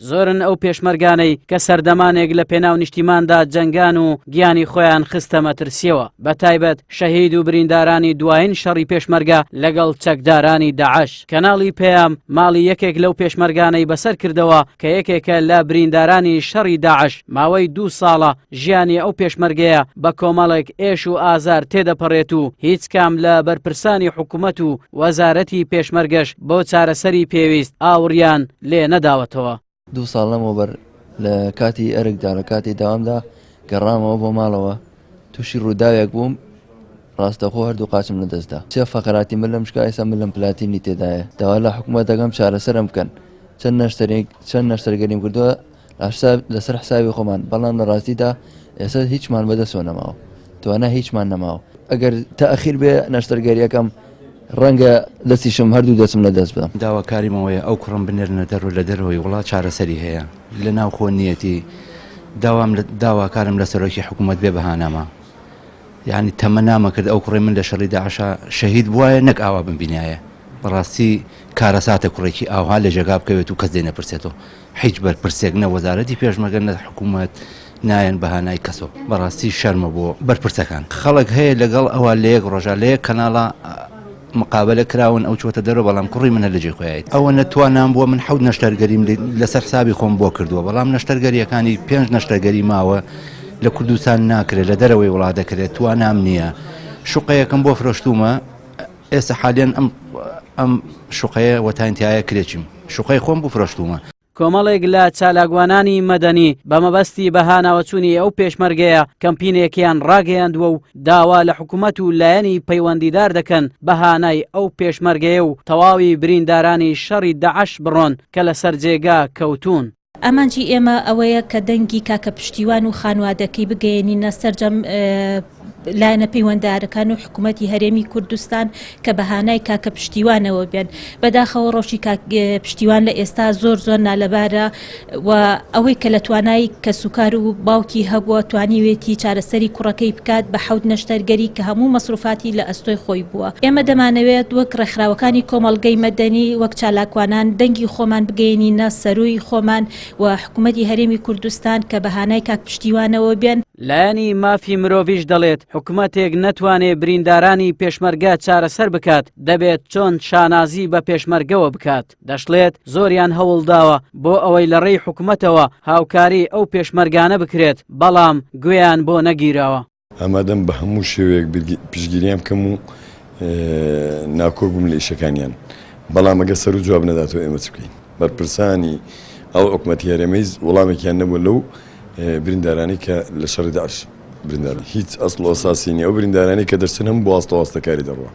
زۆرن ئەو پێشمەرگانەی کە سەردەمانێک لە پێناو نیشتیماندا جەنگان و گیانی خۆیان خستە مەترسیەوە بەتایبەت شەهید و بریندارانی دوایین شەڕی پێشمەرگە لەگەڵ چەکدارانی داعش. کەناڵی پێام ماڵی یەکێک لەو پێشمەرگانەی بەسەر کردەوە کە یەکێکە لە بریندارانی شەڕی داعش ماوەی 2 ساڵە ژیانی ئەو پێشمەرگەیە بە کۆمەڵێک ئێش و ئازار تێدەپەڕێت و هیچ کام لە بەرپرسانی حکوومەت و وەزارەتی پێشمەرگەش بۆ چارەسەری پێویست ئاوریان لێ نەداوەتەوە. 2 ساڵ لەمەوبەر لە کاتی ئەرکدا لە کاتی داوامدا گەڕامەوە بۆ ماڵەوە تووشی ڕووداوێک بووم ڕاستەخۆ هەردوو قاچم لەدەستدا چێ فەقەراتی من لەم شکایسە من لەم پلاتینی تێدایە داوا لە حکوومەت دەگەم چارەسەرم بکەن چەند نەشتەرگەریم کردووە لەسەر حساوی خۆمان بەڵام لە ڕاستیدا ئێستا هیچمان بەدەستەوە نەماوە توانە هیچمان نەماوە ئەگەر تەئەخیر بێ نەشتەرگەریەکەم ڕەنگە دەستیشم هەردوو دەچم لە دەست بدەم. داواکاریمەوەیە ئەو کوڕم بنێرنە دەرو لە دەرەوەی وڵات چارەسەری هەیە لە ناو خۆنیەتی داواکارم لە سەرۆکی حکوومەت بێ بەهانەمە یعنی تەمە نامەکرد ئەو کوڕی من لە شەڕی داعشا شەهید بووایە نەک ئاوا بمبینایە بەڕاستی کارەساتە کوڕێکی ئاوها لە جێگا بکەوێت و کەس دێ نەپرسێتەوە هیچ بەرپرسێک نە وەزارەتی پێشمەرگە نە حکوومەت نایەن بەهانای کەسۆ بەڕاستی شەرمە بۆ بەرپرسەکان خەڵک هەیە لەگەڵ ئەوە لە یەک ڕۆژە لە یەک کەناڵە مقابلە کراون ئەو چۆتە دەرەوە بەڵام کوڕی منە لە جێ خۆیایت ئەوە نەتوانام بووە من حەوت نەشتەرگەریم لەسەر حسابی خۆم بۆ کردووە بەڵام نەشتەرگەریەکانی 5 نەشتەرگەری ماوە لە کوردستان ناکرێت لە دەرەوەی وڵات دەکرێت توانام نییە شوقەیەکم بۆ فرۆشتومە ئێستا حالیان ئەم شوقەیە وەتانتیایە کرێکیم شوقەی خۆم بۆ فرۆشتومە. کۆمەڵێک لە چالاکوانانی مەدەنی بە مەبەستی بەهاناوەچوونی ئەو پێشمەرگەیە کەمپینێکیان ڕاگەیاندووە و داوا لە حکوومەت و لایەنی پەیوەندیدار دەکەن بەهانای ئەو پێشمەرگەیە و تەواوی بریندارانی شەڕی داعش بڕۆن کە لە سەر جێگا کەوتون. ئەمانجی ئێمە ئەوەیە کە دەنگی کاکە پشتیوان و خانوادەکەی بگەێنینە سەرجەم لایەنە پەیوەنددارەکان و حکوومەتی هەرێمی کوردستان کە بەهانای کاکە پشتیوانەوە بێن بەداخەوە ڕۆژی پشتیوان لە ئێستا زۆر نالەبارە و ئەوەی کە لە توانای کە سوکار و باوکی هەبووە توانیوێتی چارەسەری کوڕەکەی بکات بە حەوت نەشتەرگەری کە هەموو مەسروفاتی لە ئەستۆی خۆی بووە. ئێمە دەمانەوێت وەک ڕێکخراوەکانی کۆمەڵگەی مەدەنی وەک چالاکوانان دەنگی خۆمان بگەێنینە سەروی خۆمان و حکوومەتی هەرێمی کوردستان کە بەهانای کاک پشتیوانەوە بێن. لایەنی مافی مرۆڤیش دەڵێت حکوومەتێک نەتوانێت بریندارانی پێشمەرگە چارەسەر بکات دەبێت چۆن شانازی بە پێشمەرگەوە بکات دەشڵێت زۆریان هەوڵداوە بۆ ئەوەی لە ڕێی حکوومەتەوە هاوکاری ئەو پێشمەرگانە بکرێت بەڵام گوێیان بۆ نەگیراوە. ئەمادەم بە هەموو شێوەیەک پشگیریان بکەم و ناکۆ بووم لە ئیشەکانیان بەڵام ئەگە سەر و جواب نەداتەوە ئێمە چ بکەین بەرپرسانی ئەو حکوومەتی هەرێمەی وەڵامێکیان نەبوو لەو بریندارانی کە لە شەڕی داعش بریندار هیچ ئەسڵ و ئەساسی نییە ئەو بریندارانی کە دەرچن هەم بۆ ئاستەوەستەکاری دەڕوە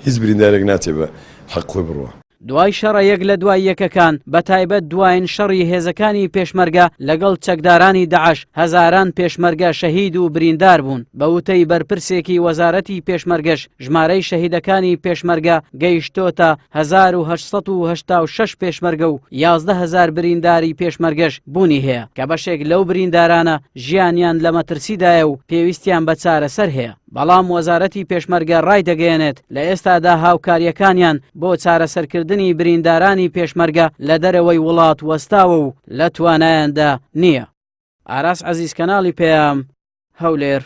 هیچ بریندارێک ناچێت بە حەق خۆی بڕوە. دوای شەڕە یەک لە دوای یەکەکان بەتایبەت دوایین شەڕی هێزەکانی پێشمەرگە لەگەڵ چەکدارانی داعش هەزاران پێشمەرگە شەهید و بریندار بوون بە وتەی بەرپرسێکی وەزارەتی پێشمەرگەش ژمارەی شەهیدەکانی پێشمەرگە گەیشتۆتە 1886 پێشمەرگە و 11,000 برینداری پێشمەرگەش بوونی هەیە کە بەشێک لەو بریندارانە ژیانیان لە مەترسیدایە و پێویستیان بە چارەسەر هەیە بەڵام وەزارەتی پێشمەرگە ڕای دەگەیەنێت لە ئێستادا هاوکاریەکانیان بۆ چارەسەرکردنی بریندارانی پێشمەرگە لە دەرەوەی وڵات وەستاوە و لە توانایاندا نییە. ئاراس عەزیز کەناڵی پێام هەولێر.